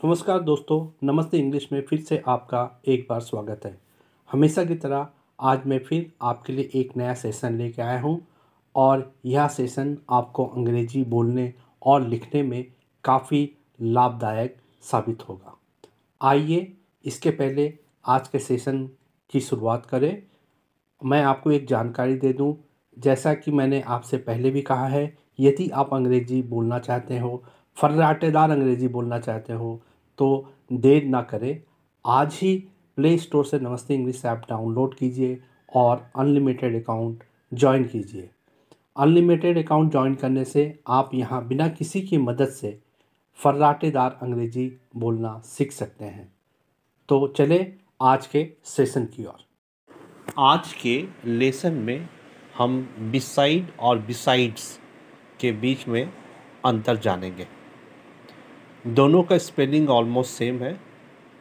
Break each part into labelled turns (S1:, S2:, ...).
S1: नमस्कार दोस्तों, नमस्ते इंग्लिश में फिर से आपका एक बार स्वागत है। हमेशा की तरह आज मैं फिर आपके लिए एक नया सेशन लेके आया हूँ और यह सेशन आपको अंग्रेजी बोलने और लिखने में काफ़ी लाभदायक साबित होगा। आइए इसके पहले आज के सेशन की शुरुआत करें। मैं आपको एक जानकारी दे दूं, जैसा कि मैंने आपसे पहले भी कहा है, यदि आप अंग्रेज़ी बोलना चाहते हो, फर्राटेदार अंग्रेज़ी बोलना चाहते हो, तो देर ना करें। आज ही प्ले स्टोर से नमस्ते इंग्लिश ऐप डाउनलोड कीजिए और अनलिमिटेड अकाउंट जॉइन कीजिए। अनलिमिटेड अकाउंट जॉइन करने से आप यहाँ बिना किसी की मदद से फर्राटेदार अंग्रेज़ी बोलना सीख सकते हैं। तो चले आज के सेशन की ओर।
S2: आज के लेसन में हम बिसाइड और बिसाइड्स के बीच में अंतर जानेंगे। दोनों का स्पेलिंग ऑलमोस्ट सेम है।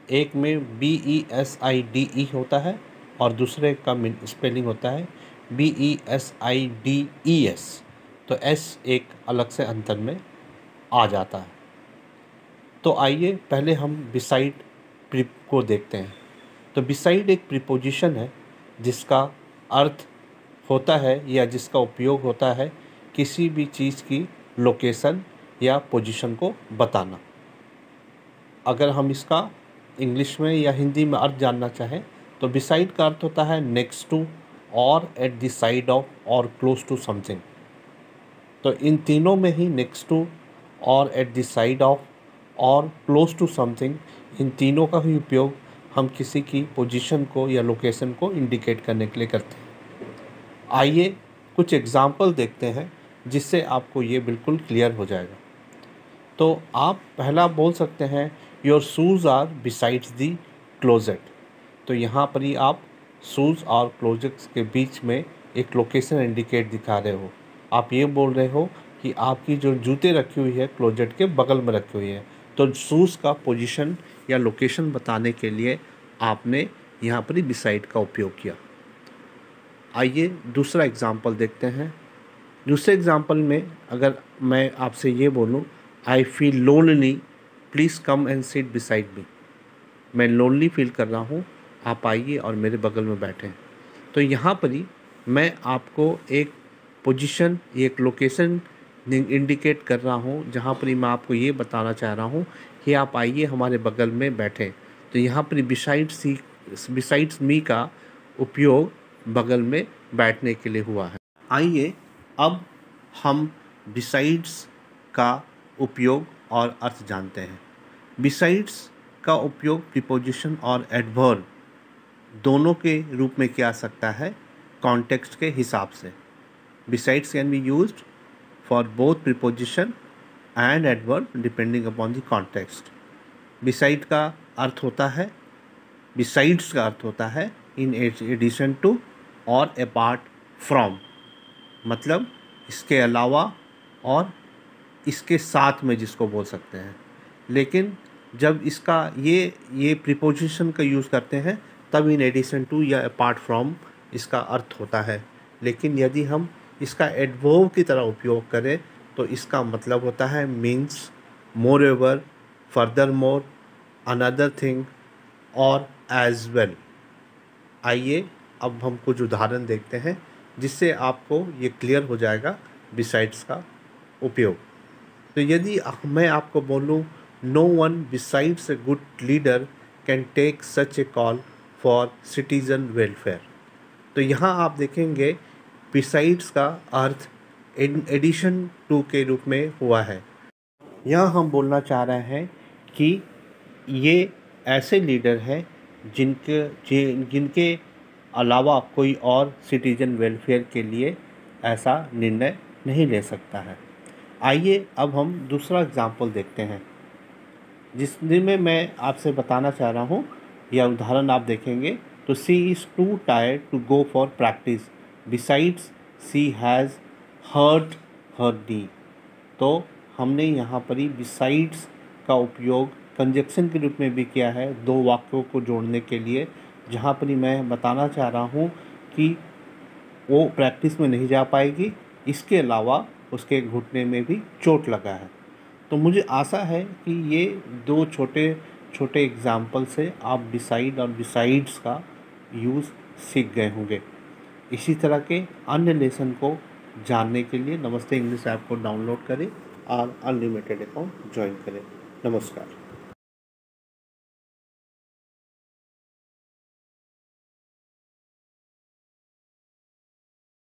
S2: एक में BESIDE होता है और दूसरे का स्पेलिंग होता है BESIDES। तो S एक अलग से अंतर में आ जाता है। तो आइए पहले हम बिसाइड को देखते हैं। तो बिसाइड एक प्रीपोजिशन है जिसका अर्थ होता है या जिसका उपयोग होता है किसी भी चीज़ की लोकेशन या पोजीशन को बताना। अगर हम इसका इंग्लिश में या हिंदी में अर्थ जानना चाहें तो बिसाइड का अर्थ होता है नेक्स्ट टू और एट द साइड ऑफ और क्लोज टू समथिंग। तो इन तीनों में ही नेक्स्ट टू और एट द साइड ऑफ और क्लोज टू समथिंग, इन तीनों का ही उपयोग हम किसी की पोजीशन को या लोकेशन को इंडिकेट करने के लिए करते हैं। आइए कुछ एग्जाम्पल देखते हैं जिससे आपको ये बिल्कुल क्लियर हो जाएगा। तो आप पहला बोल सकते हैं your shoes are besides the closet. तो यहाँ पर ही आप शूज़ और क्लोजेट के बीच में एक लोकेशन इंडिकेट दिखा रहे हो। आप ये बोल रहे हो कि आपकी जो जूते रखी हुई है क्लोजेट के बगल में रखी हुई है। तो शूज़ का पोजीशन या लोकेशन बताने के लिए आपने यहाँ पर ही बिसाइड का उपयोग किया। आइए दूसरा एग्जाम्पल देखते हैं। दूसरे एग्जाम्पल में अगर मैं आपसे ये बोलूँ I feel lonely, please come and sit beside me. मैं लोनली फील कर रहा हूँ, आप आइए और मेरे बगल में बैठें। तो यहाँ पर ही मैं आपको एक पोजीशन, एक लोकेशन इंडिकेट कर रहा हूँ जहाँ पर ही मैं आपको ये बताना चाह रहा हूँ कि आप आइए हमारे बगल में बैठें। तो यहाँ पर बिसाइड्स मी का उपयोग बगल में बैठने के लिए हुआ है। आइए अब हम बिसाइड्स का उपयोग और अर्थ जानते हैं। बिसाइड्स का उपयोग प्रीपोजिशन और एडवर्ब दोनों के रूप में किया जा सकता है कॉन्टेक्स्ट के हिसाब से। Besides can be used for both preposition and adverb depending upon the context. Beside का अर्थ होता है, बिसाइड्स का अर्थ होता है इन एडिशन टू और अपार्ट फ्रॉम, मतलब इसके अलावा और इसके साथ में जिसको बोल सकते हैं। लेकिन जब इसका ये प्रीपोजिशन का यूज़ करते हैं तब इन एडिशन टू या अपार्ट फ्रॉम इसका अर्थ होता है। लेकिन यदि हम इसका एडवर्ब की तरह उपयोग करें तो इसका मतलब होता है means, moreover, furthermore, another thing और एज वेल। आइए अब हम कुछ उदाहरण देखते हैं जिससे आपको ये क्लियर हो जाएगा बिसाइड्स का उपयोग। तो यदि मैं आपको बोलूँ no one besides a good leader can take such a call for citizen welfare. तो यहाँ आप देखेंगे बिसाइड्स का अर्थ इन एडिशन टू के रूप में हुआ है। यहाँ हम बोलना चाह रहे हैं कि ये ऐसे लीडर हैं जिनके अलावा कोई और सिटीजन वेलफेयर के लिए ऐसा निर्णय नहीं ले सकता है। आइए अब हम दूसरा एग्जाम्पल देखते हैं जिसमें मैं आपसे बताना चाह रहा हूँ, यह उदाहरण आप देखेंगे तो she is too tired to go for practice, besides she has hurt her knee. तो हमने यहाँ पर ही बिसाइड्स का उपयोग कंजक्शन के रूप में भी किया है दो वाक्यों को जोड़ने के लिए, जहाँ पर ही मैं बताना चाह रहा हूँ कि वो प्रैक्टिस में नहीं जा पाएगी, इसके अलावा उसके घुटने में भी चोट लगा है। तो मुझे आशा है कि ये 2 छोटे छोटे एग्जाम्पल से आप बिसाइड और बिसाइड्स का यूज़ सीख गए होंगे। इसी तरह के अन्य लेसन को जानने के लिए नमस्ते इंग्लिश ऐप को डाउनलोड करें और अनलिमिटेड अकाउंट ज्वाइन करें। नमस्कार।